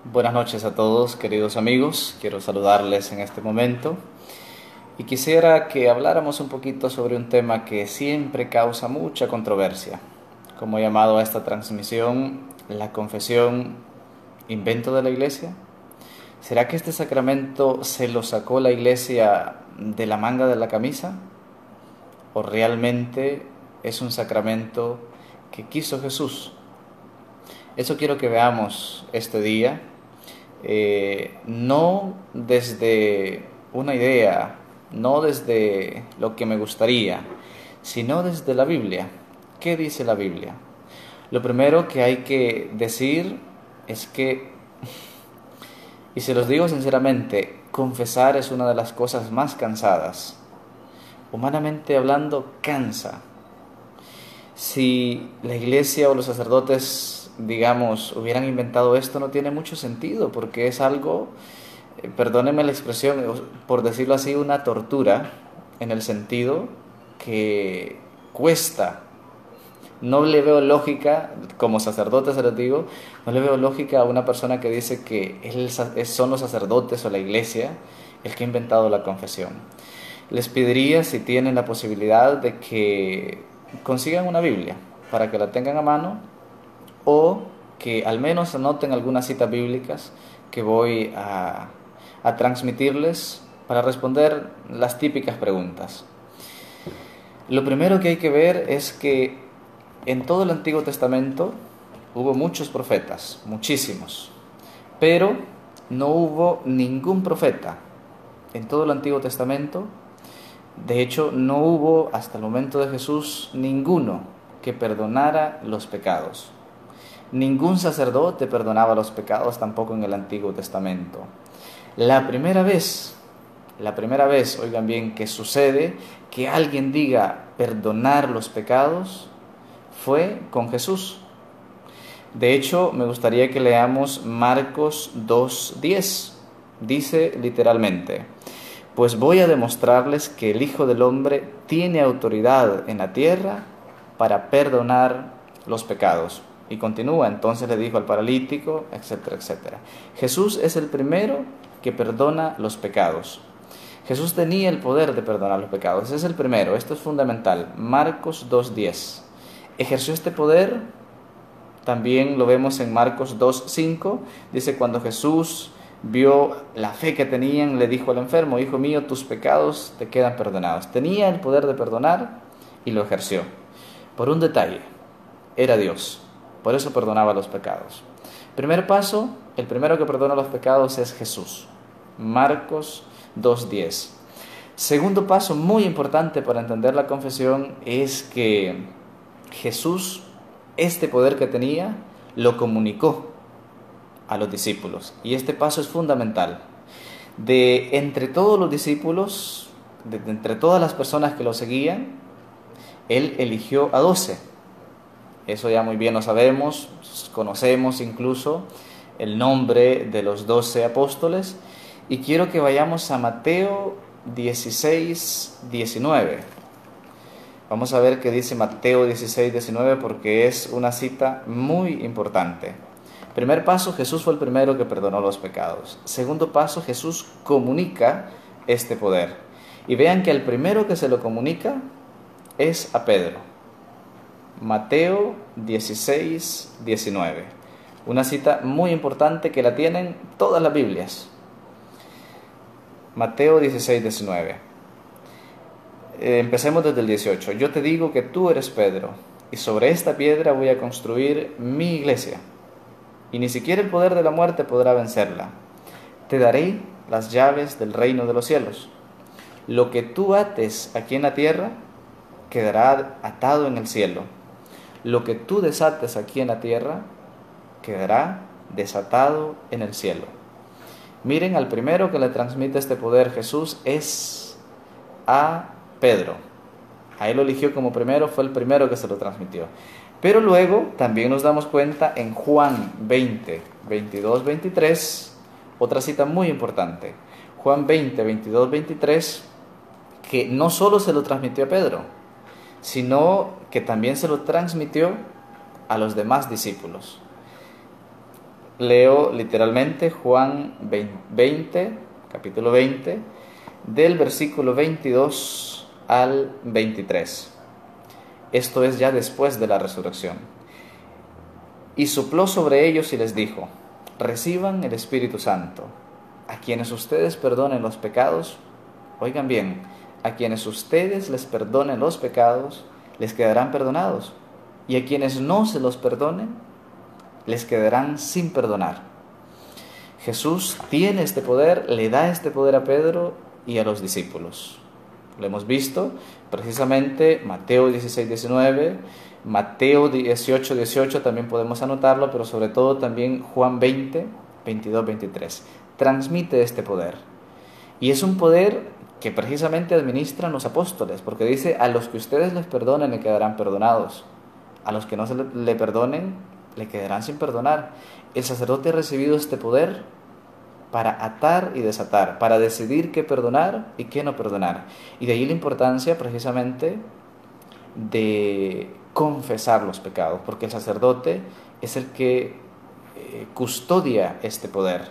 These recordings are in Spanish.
Buenas noches a todos, queridos amigos. Quiero saludarles en este momento y quisiera que habláramos un poquito sobre un tema que siempre causa mucha controversia, como he llamado a esta transmisión, la confesión, invento de la Iglesia. ¿Será que este sacramento se lo sacó la Iglesia de la manga de la camisa? ¿O realmente es un sacramento que quiso Jesús? Eso quiero que veamos este día, no desde una idea, no desde lo que me gustaría, sino desde la Biblia. ¿Qué dice la Biblia? Lo primero que hay que decir es que, y se los digo sinceramente, confesar es una de las cosas más cansadas. Humanamente hablando, cansa. Si la iglesia o los sacerdotes, digamos, hubieran inventado esto, no tiene mucho sentido, porque es algo, perdónenme la expresión, por decirlo así, una tortura, en el sentido que cuesta. No le veo lógica, como sacerdote se los digo, no le veo lógica a una persona que dice que son los sacerdotes o la iglesia el que ha inventado la confesión. Les pediría, si tienen la posibilidad, de que consigan una Biblia para que la tengan a mano, o que al menos anoten algunas citas bíblicas que voy a transmitirles para responder las típicas preguntas. Lo primero que hay que ver es que en todo el Antiguo Testamento hubo muchos profetas, muchísimos, pero no hubo ningún profeta en todo el Antiguo Testamento. De hecho, no hubo hasta el momento de Jesús ninguno que perdonara los pecados. Ningún sacerdote perdonaba los pecados tampoco en el Antiguo Testamento. La primera vez, oigan bien, que sucede que alguien diga perdonar los pecados fue con Jesús. De hecho, me gustaría que leamos Marcos 2:10. Dice literalmente: pues voy a demostrarles que el Hijo del Hombre tiene autoridad en la tierra para perdonar los pecados. Y continúa, entonces le dijo al paralítico, etcétera, etcétera. Jesús es el primero que perdona los pecados. Jesús tenía el poder de perdonar los pecados. Ese es el primero, esto es fundamental. Marcos 2:10. Ejerció este poder, también lo vemos en Marcos 2:5. Dice, cuando Jesús vio la fe que tenían, le dijo al enfermo: hijo mío, tus pecados te quedan perdonados. Tenía el poder de perdonar y lo ejerció. Por un detalle, era Dios, por eso perdonaba los pecados. Primer paso, el primero que perdona los pecados es Jesús. Marcos 2:10. Segundo paso muy importante para entender la confesión es que Jesús, este poder que tenía, lo comunicó a los discípulos. Y este paso es fundamental. De entre todos los discípulos, de entre todas las personas que lo seguían, Él eligió a 12. Eso ya muy bien lo sabemos, conocemos incluso el nombre de los 12 apóstoles. Y quiero que vayamos a Mateo 16:19. Vamos a ver qué dice Mateo 16:19, porque es una cita muy importante. Primer paso, Jesús fue el primero que perdonó los pecados. Segundo paso, Jesús comunica este poder. Y vean que el primero que se lo comunica es a Pedro. Mateo 16:19. Una cita muy importante que la tienen todas las Biblias. Mateo 16:19. Empecemos desde el 18. Yo te digo que tú eres Pedro, y sobre esta piedra voy a construir mi iglesia, y ni siquiera el poder de la muerte podrá vencerla. Te daré las llaves del reino de los cielos. Lo que tú ates aquí en la tierra quedará atado en el cielo. Lo que tú desates aquí en la tierra quedará desatado en el cielo. Miren, al primero que le transmite este poder Jesús es a Pedro. A él lo eligió como primero, fue el primero que se lo transmitió. Pero luego también nos damos cuenta en Juan 20, 22, 23, otra cita muy importante. Juan 20, 22, 23, que no solo se lo transmitió a Pedro, sino que también se lo transmitió a los demás discípulos. Leo literalmente Juan 20, capítulo 20, del versículo 22 al 23. Esto es ya después de la resurrección. Y sopló sobre ellos y les dijo: reciban el Espíritu Santo. A quienes ustedes perdonen los pecados, oigan bien, a quienes ustedes les perdonen los pecados, les quedarán perdonados. Y a quienes no se los perdonen, les quedarán sin perdonar. Jesús tiene este poder, le da este poder a Pedro y a los discípulos. Lo hemos visto precisamente Mateo 16, 19, Mateo 18, 18 también podemos anotarlo, pero sobre todo también Juan 20, 22, 23. Transmite este poder. Y es un poder que precisamente administran los apóstoles, porque dice: a los que ustedes les perdonen le quedarán perdonados, a los que no se le perdonen le quedarán sin perdonar. El sacerdote ha recibido este poder para atar y desatar, para decidir qué perdonar y qué no perdonar. Y de ahí la importancia precisamente de confesar los pecados, porque el sacerdote es el que custodia este poder.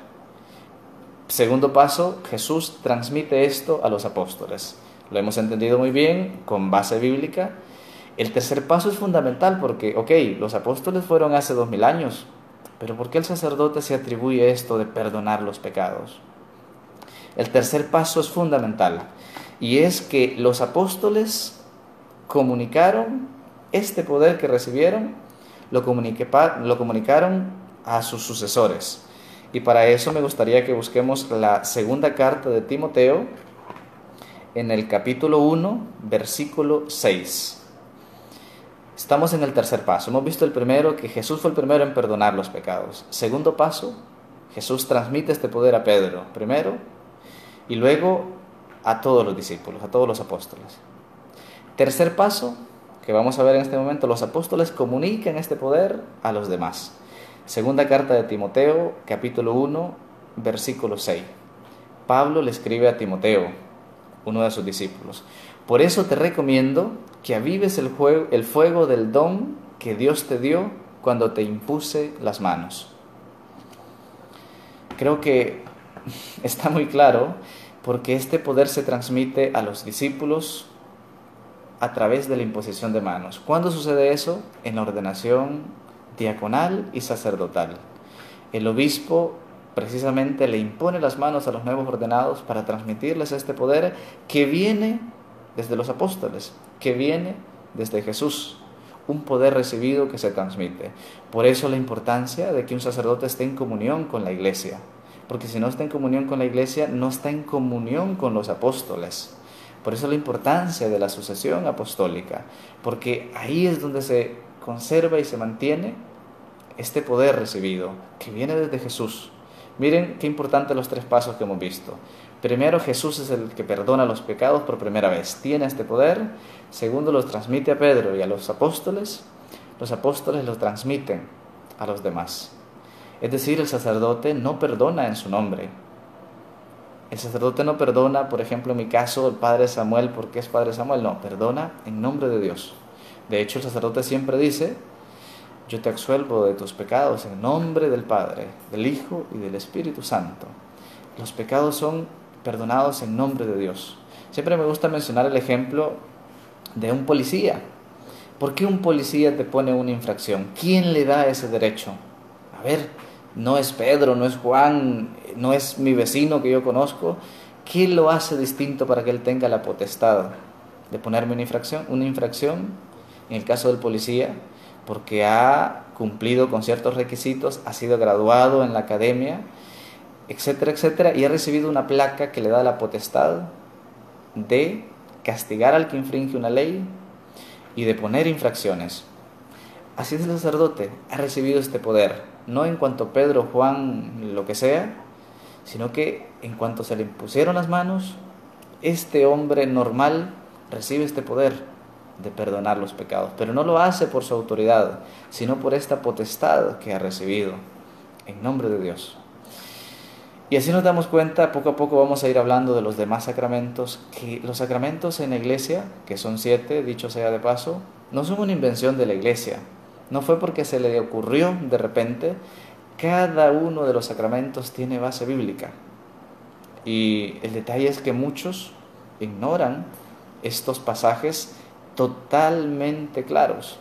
Segundo paso, Jesús transmite esto a los apóstoles. Lo hemos entendido muy bien con base bíblica. El tercer paso es fundamental porque, los apóstoles fueron hace 2000 años, pero ¿por qué el sacerdote se atribuye esto de perdonar los pecados? El tercer paso es fundamental, y es que los apóstoles comunicaron este poder que recibieron, lo comunicaron a sus sucesores. Y para eso me gustaría que busquemos la segunda carta de Timoteo en el capítulo 1, versículo 6. Estamos en el tercer paso. Hemos visto el primero, que Jesús fue el primero en perdonar los pecados. Segundo paso, Jesús transmite este poder a Pedro primero y luego a todos los discípulos, a todos los apóstoles. Tercer paso, que vamos a ver en este momento, los apóstoles comunican este poder a los demás. Segunda carta de Timoteo, capítulo 1, versículo 6. Pablo le escribe a Timoteo, uno de sus discípulos: por eso te recomiendo que avives el fuego del don que Dios te dio cuando te impuse las manos. Creo que está muy claro, porque este poder se transmite a los discípulos a través de la imposición de manos. ¿Cuándo sucede eso? En la ordenación diaconal y sacerdotal. El obispo precisamente le impone las manos a los nuevos ordenados para transmitirles este poder que viene desde los apóstoles, que viene desde Jesús, un poder recibido que se transmite. Por eso la importancia de que un sacerdote esté en comunión con la iglesia, porque si no está en comunión con la iglesia, no está en comunión con los apóstoles. Por eso la importancia de la sucesión apostólica, porque ahí es donde se conserva y se mantiene este poder recibido, que viene desde Jesús. Miren qué importante los tres pasos que hemos visto. Primero, Jesús es el que perdona los pecados por primera vez, tiene este poder. Segundo, los transmite a Pedro y a los apóstoles los transmiten a los demás. Es decir, el sacerdote no perdona en su nombre. El sacerdote no perdona, por ejemplo, en mi caso, el padre Samuel, porque es padre Samuel. No, perdona en nombre de Dios. De hecho, el sacerdote siempre dice: yo te absuelvo de tus pecados en nombre del Padre, del Hijo y del Espíritu Santo. Los pecados son perdonados en nombre de Dios. Siempre me gusta mencionar el ejemplo de un policía. ¿Por qué un policía te pone una infracción? ¿Quién le da ese derecho? A ver, no es Pedro, no es Juan, no es mi vecino que yo conozco. ¿Qué lo hace distinto para que él tenga la potestad de ponerme una infracción? Una infracción, en el caso del policía, porque ha cumplido con ciertos requisitos, ha sido graduado en la academia, etcétera, etcétera, y ha recibido una placa que le da la potestad de castigar al que infringe una ley y de poner infracciones. Así es el sacerdote, ha recibido este poder, no en cuanto Pedro, Juan, lo que sea, sino que en cuanto se le impusieron las manos, este hombre normal recibe este poder de perdonar los pecados, pero no lo hace por su autoridad, sino por esta potestad que ha recibido en nombre de Dios. Y así nos damos cuenta, poco a poco vamos a ir hablando de los demás sacramentos, que los sacramentos en la iglesia, que son 7, dicho sea de paso, no son una invención de la iglesia. No fue porque se le ocurrió de repente Cada uno de los sacramentos tiene base bíblica. Y el detalle es que muchos ignoran estos pasajes totalmente claros.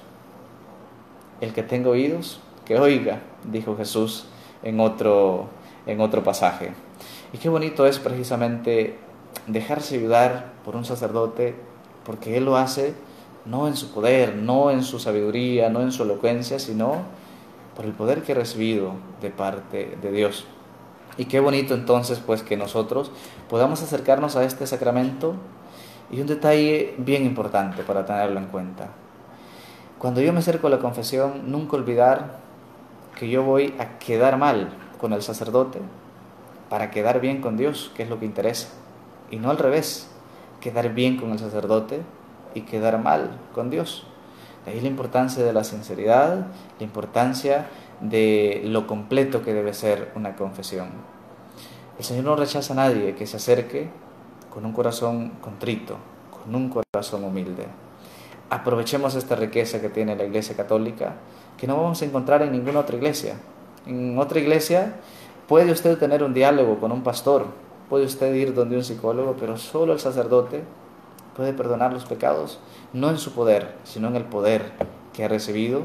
El que tenga oídos, que oiga, dijo Jesús en otro pasaje. Y qué bonito es precisamente dejarse ayudar por un sacerdote, porque él lo hace no en su poder, no en su sabiduría, no en su elocuencia, sino por el poder que ha recibido de parte de Dios. Y qué bonito entonces pues que nosotros podamos acercarnos a este sacramento. Y un detalle bien importante para tenerlo en cuenta: cuando yo me acerco a la confesión, nunca olvidar que yo voy a quedar mal con el sacerdote para quedar bien con Dios, que es lo que interesa, y no al revés, quedar bien con el sacerdote y quedar mal con Dios. De ahí la importancia de la sinceridad, la importancia de lo completo que debe ser una confesión. El Señor no rechaza a nadie que se acerque con un corazón contrito, con un corazón humilde. Aprovechemos esta riqueza que tiene la Iglesia Católica, que no vamos a encontrar en ninguna otra iglesia. En otra iglesia puede usted tener un diálogo con un pastor, puede usted ir donde un psicólogo, pero solo el sacerdote puede perdonar los pecados, no en su poder, sino en el poder que ha recibido,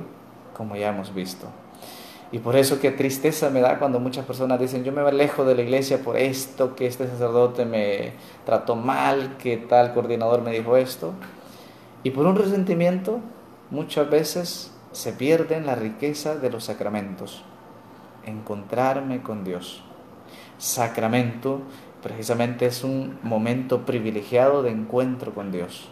como ya hemos visto. Y por eso qué tristeza me da cuando muchas personas dicen: yo me alejo de la iglesia por esto, que este sacerdote me trató mal, que tal coordinador me dijo esto. Y por un resentimiento muchas veces se pierden la riqueza de los sacramentos. Encontrarme con Dios. Sacramento precisamente es un momento privilegiado de encuentro con Dios.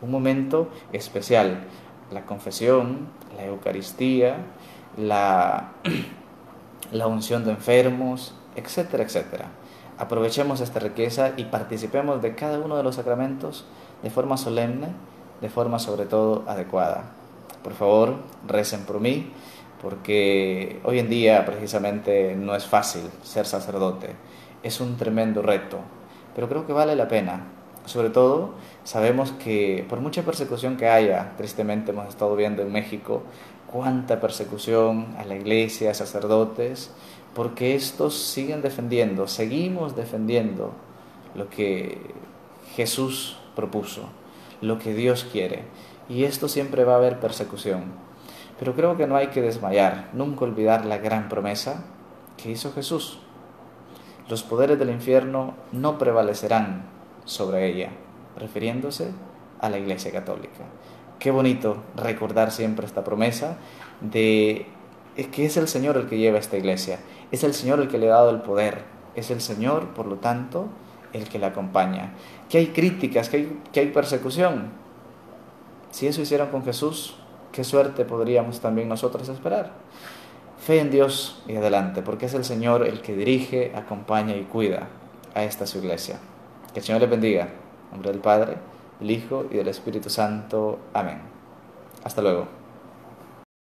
Un momento especial. La confesión, la Eucaristía, la unción de enfermos, etcétera, etcétera. Aprovechemos esta riqueza y participemos de cada uno de los sacramentos de forma solemne, de forma sobre todo adecuada. Por favor, recen por mí, porque hoy en día precisamente no es fácil ser sacerdote. Es un tremendo reto, pero creo que vale la pena. Sobre todo, sabemos que por mucha persecución que haya, tristemente hemos estado viendo en México cuánta persecución a la iglesia, a sacerdotes, porque estos seguimos defendiendo lo que Jesús propuso, lo que Dios quiere. Y esto siempre va a haber persecución. Pero creo que no hay que desmayar, nunca olvidar la gran promesa que hizo Jesús. Los poderes del infierno no prevalecerán sobre ella, refiriéndose a la Iglesia Católica. Qué bonito recordar siempre esta promesa de que es el Señor el que lleva esta iglesia, es el Señor el que le ha dado el poder, es el Señor, por lo tanto, el que la acompaña. Que hay críticas, que hay persecución. Si eso hicieron con Jesús, qué suerte podríamos también nosotros esperar. Fe en Dios y adelante, porque es el Señor el que dirige, acompaña y cuida a esta su iglesia. Que el Señor les bendiga. En nombre del Padre, del Hijo y del Espíritu Santo. Amén. Hasta luego.